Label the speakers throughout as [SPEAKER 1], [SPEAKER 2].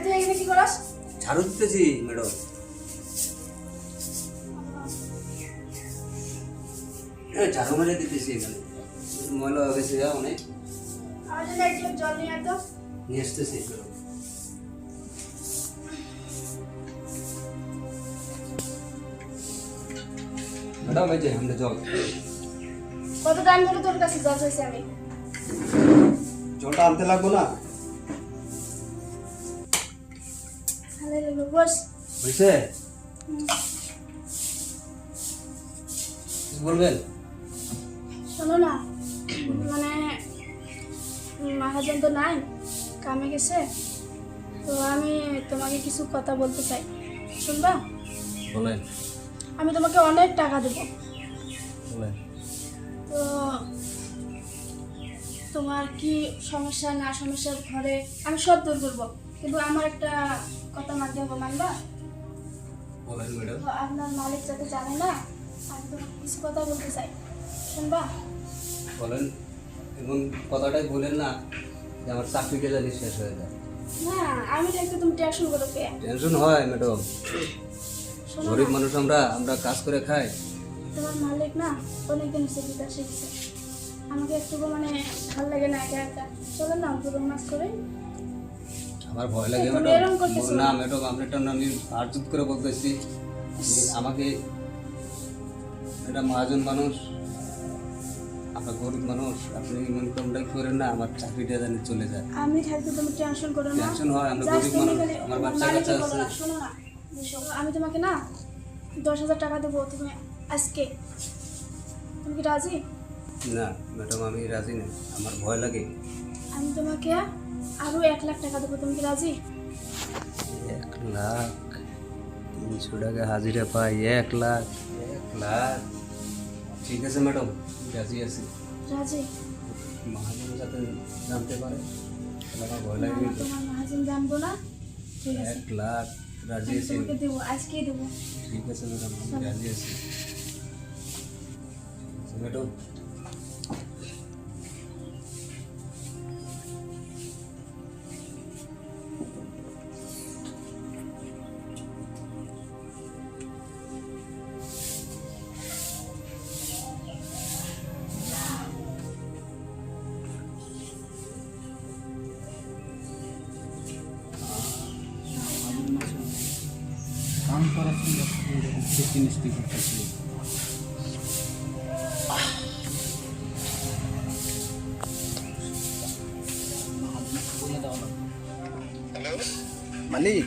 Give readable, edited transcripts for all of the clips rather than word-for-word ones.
[SPEAKER 1] তুই এখানে কি করস?
[SPEAKER 2] ঝাড়ু দিতেছি ম্যাডাম। ঝাড়ু মেরে দিতেছি এখানে, ময়লা হয়ে গেছে অনেক।
[SPEAKER 1] আমার জন্য এক গ্লাস জল নিয়ে আয় তো।
[SPEAKER 2] নিয়ে আসতেছি ম্যাডাম। ম্যাডাম এই যে আমরা জল।
[SPEAKER 1] কত টাইম ধরে তোর কাছে জল চাইছি আমি?
[SPEAKER 2] জলটা আনতে লাগবো না?
[SPEAKER 1] ভালো লাগলো, বস।
[SPEAKER 2] হয়েছে? কিছু বলবেন?
[SPEAKER 1] শোনো না, মানে মহাজন তো নাই, কামে গেছে, তো আমি তোমাকে কিছু কথা বলতে চাই, শুনবা?
[SPEAKER 2] বলেন।
[SPEAKER 1] আমি তোমাকে অনেক টাকা দেবো,
[SPEAKER 2] বলেন।
[SPEAKER 1] তো তোমার কি সমস্যা না সমস্যা ঘরে আমি সব দূর করবো, কিন্তু আমার একটা কথা মানতে হবে, মানবা?
[SPEAKER 2] বলেন ম্যাডাম।
[SPEAKER 1] তো আপনার মালিক যাতে জানে না, আমি তোমাকে কিছু কথা বলতে চাই, শুনবা?
[SPEAKER 2] বলেন। এবং কথাটাই বলেন না যে আমার চাকরিটা জানি শেষ হয়ে যায়।
[SPEAKER 1] না, আমি থাকতে তুমি টেনশন করো কে?
[SPEAKER 2] টেনশন হয় ম্যাডাম,
[SPEAKER 1] শোনো
[SPEAKER 2] গরিব
[SPEAKER 1] না,
[SPEAKER 2] মানুষ আমরা কাজ করে খাই।
[SPEAKER 1] তোমার মালিক না অনেকদিন বিদায় শিখছে, আমাকে একটু মানে ভালো লাগে না একা একা, চলো না পুরো মাস করে।
[SPEAKER 2] আমার ভয় লাগে
[SPEAKER 1] তুমি
[SPEAKER 2] ম্যাডাম।
[SPEAKER 1] এরকম করতেছো
[SPEAKER 2] না
[SPEAKER 1] না।
[SPEAKER 2] ম্যাডাম, আপনারটা আমি আর্জুত করে বলতেছি, আমাকে এটা মহাজন মানুষ, আমরা গরিব মানুষ, আপনি ইনকামটা করেন না, আমার চাকরিটা জানি চলে যায়।
[SPEAKER 1] আমি থাকতে তুমি টেনশন করো না।
[SPEAKER 2] টেনশন হয়, আমরা
[SPEAKER 1] Just
[SPEAKER 2] গরিব
[SPEAKER 1] তুমি
[SPEAKER 2] মানুষ,
[SPEAKER 1] খালি
[SPEAKER 2] আমার
[SPEAKER 1] তোমার
[SPEAKER 2] বাচ্চা
[SPEAKER 1] মালিককে
[SPEAKER 2] কাচ্চা
[SPEAKER 1] বলো
[SPEAKER 2] আছে।
[SPEAKER 1] না, শোনো না, আমি তোমাকে না 10,000 টাকা দেবো, তুমি আজকে, তুমি কি রাজি?
[SPEAKER 2] না ম্যাডাম, আমি রাজি না, আমার ভয় লাগে।
[SPEAKER 1] আমি তোমাকে আরো 1,00,000 টাকা দেবো, তুমি কি রাজি?
[SPEAKER 2] 1,00,000, 300 টাকা হাজিরা পাই, 1,00,000। 1,00,000 ঠিক আছে ম্যাডাম, রাজি আছি।
[SPEAKER 1] রাজি?
[SPEAKER 2] মহাজন যাতে জানতে পারে, তাহলে আমার ভয়
[SPEAKER 1] না,
[SPEAKER 2] লাগবে।
[SPEAKER 1] না, তোমার মহাজন জানবো না, ঠিক আছে?
[SPEAKER 2] 1,00,000 রাজি
[SPEAKER 1] আমি
[SPEAKER 2] আছি।
[SPEAKER 1] তোমাকে দেবো, আজকেই দেবো।
[SPEAKER 2] ঠিক আছে ম্যাডাম, আমি রাজি আছি। ম্যাডাম
[SPEAKER 3] কাম করার সঙ্গে জিনিসটি করতেছি। মালিক,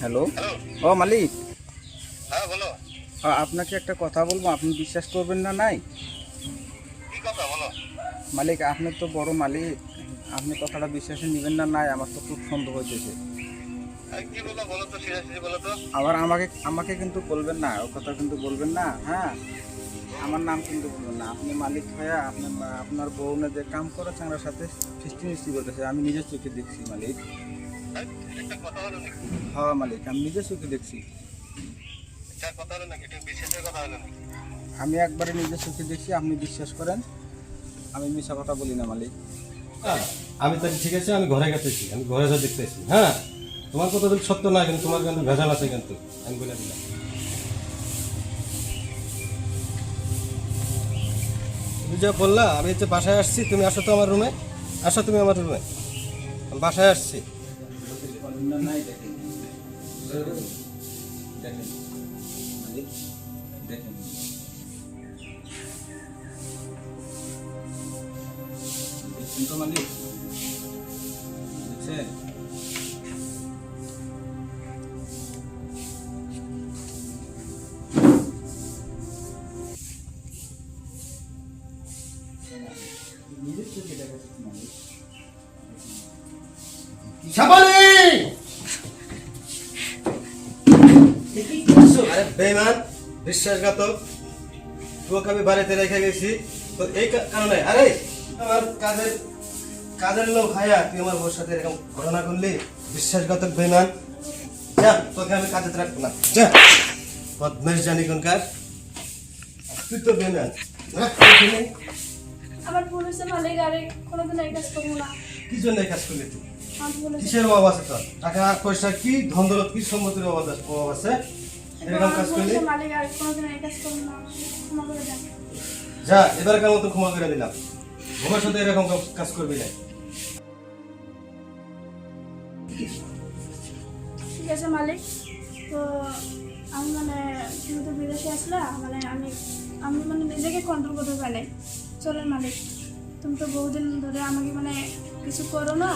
[SPEAKER 3] হ্যালো। ও মালিক,
[SPEAKER 4] হ্যাঁ বলো।
[SPEAKER 3] আপনাকে একটা কথা বলবো, আপনি বিশ্বাস করবেন না নাই?
[SPEAKER 4] কি কথা বলো?
[SPEAKER 3] মালিক, আপনি তো বড় মালিক, আপনি কথাটা বিশ্বাসে নেবেন না নাই? আমার তো খুব সন্দেহ হইতেছে।
[SPEAKER 4] কি বলো বলো তো, সিরিয়াসলি বলো তো।
[SPEAKER 3] আবার আমাকে কিন্তু বলবেন না, ও কথা কিন্তু বলবেন না। হ্যাঁ, আমার নাম কিন্তু বলবেন না। আপনি মালিক হয়ে আপনার বউনে যে কাম করে চাংড়ার সাথে ফিস্টি মিস্টি করতেছে, আমি নিজের চোখে দেখছি মালিক।
[SPEAKER 4] একটা কথা হলো নাকি?
[SPEAKER 3] হ্যাঁ মালিক, আমি নিজের চোখে দেখছি।
[SPEAKER 4] একটা কথা হলো নাকি? এটা বিশেষের কথা হলো নাকি?
[SPEAKER 3] আমি একবারে নিজের চোখে দেখছি, আপনি বিশ্বাস করেন, আমি মিশা কথা বলি না মালিক।
[SPEAKER 5] আমি তো ঠিক আছে, আমি ঘরে গেতেছি, আমি ঘরে যা দেখতেছি। হ্যাঁ, তোমার কথা যদি সত্য না, কিন্তু তোমার কিন্তু ভেজাল আছে, কিন্তু আমি বলে দিলাম। তুমি যা বললা, আমি হচ্ছে বাসায় আসছি, তুমি আসো তো আমার রুমে, আসো তুমি আমার রুমে, আমি বাসায় আসছি।
[SPEAKER 3] নাই দেখেন, দেখেন মালিক, দেখেন দেখছেন তো মালিক, দেখছেন? নিজের চোখে দেখাচ্ছি মালিক।
[SPEAKER 5] আরে বেঈমান, বিশ্বাসঘাতক, তোকে আমি বাড়িতে রেখে গেছি তো এই কারণে। আরে আমার কাজের লোক হায়া, তুই আমার বউর সাথে এরকম ঘটনা করলি, বিশ্বাসঘাতক বেঈমান। যা, তোকে আমি কাজে রাখবো না, যা। বদমাইশ জানি কোনকার, তুই তো বেঈমান।
[SPEAKER 1] আমার ভুল হয়েছে মালিক, আরে কোনোদিন এই কাজ করবো না।
[SPEAKER 5] কি জন্য এই কাজ করলি তুই?
[SPEAKER 1] আমার ভুল হয়েছে।
[SPEAKER 5] কিসের অভাব আছে তোর? টাকা পয়সা কি, ধন দৌলত কি, সম্পত্তির অভাব আছে? এরকম
[SPEAKER 1] আমার
[SPEAKER 5] কাজ
[SPEAKER 1] ভুল
[SPEAKER 5] করলি?
[SPEAKER 1] হয়েছে মালিক, আর কোনোদিন এই কাজ করবো না, ক্ষমা করে দেন।
[SPEAKER 5] যা, এবারকার মতো ক্ষমা করে দিলাম, ভবিষ্যতে এরকম কাজ করবি না।
[SPEAKER 1] ঠিক আছে মালিক, তো আমি মানে তুমি তো বিদেশে আসলা, মানে আমি মানে নিজেকে কন্ট্রোল করতে পারি নাই। চলেন মালিক, তুমি তো বহুদিন ধরে আমাকে মানে কিছু করো না,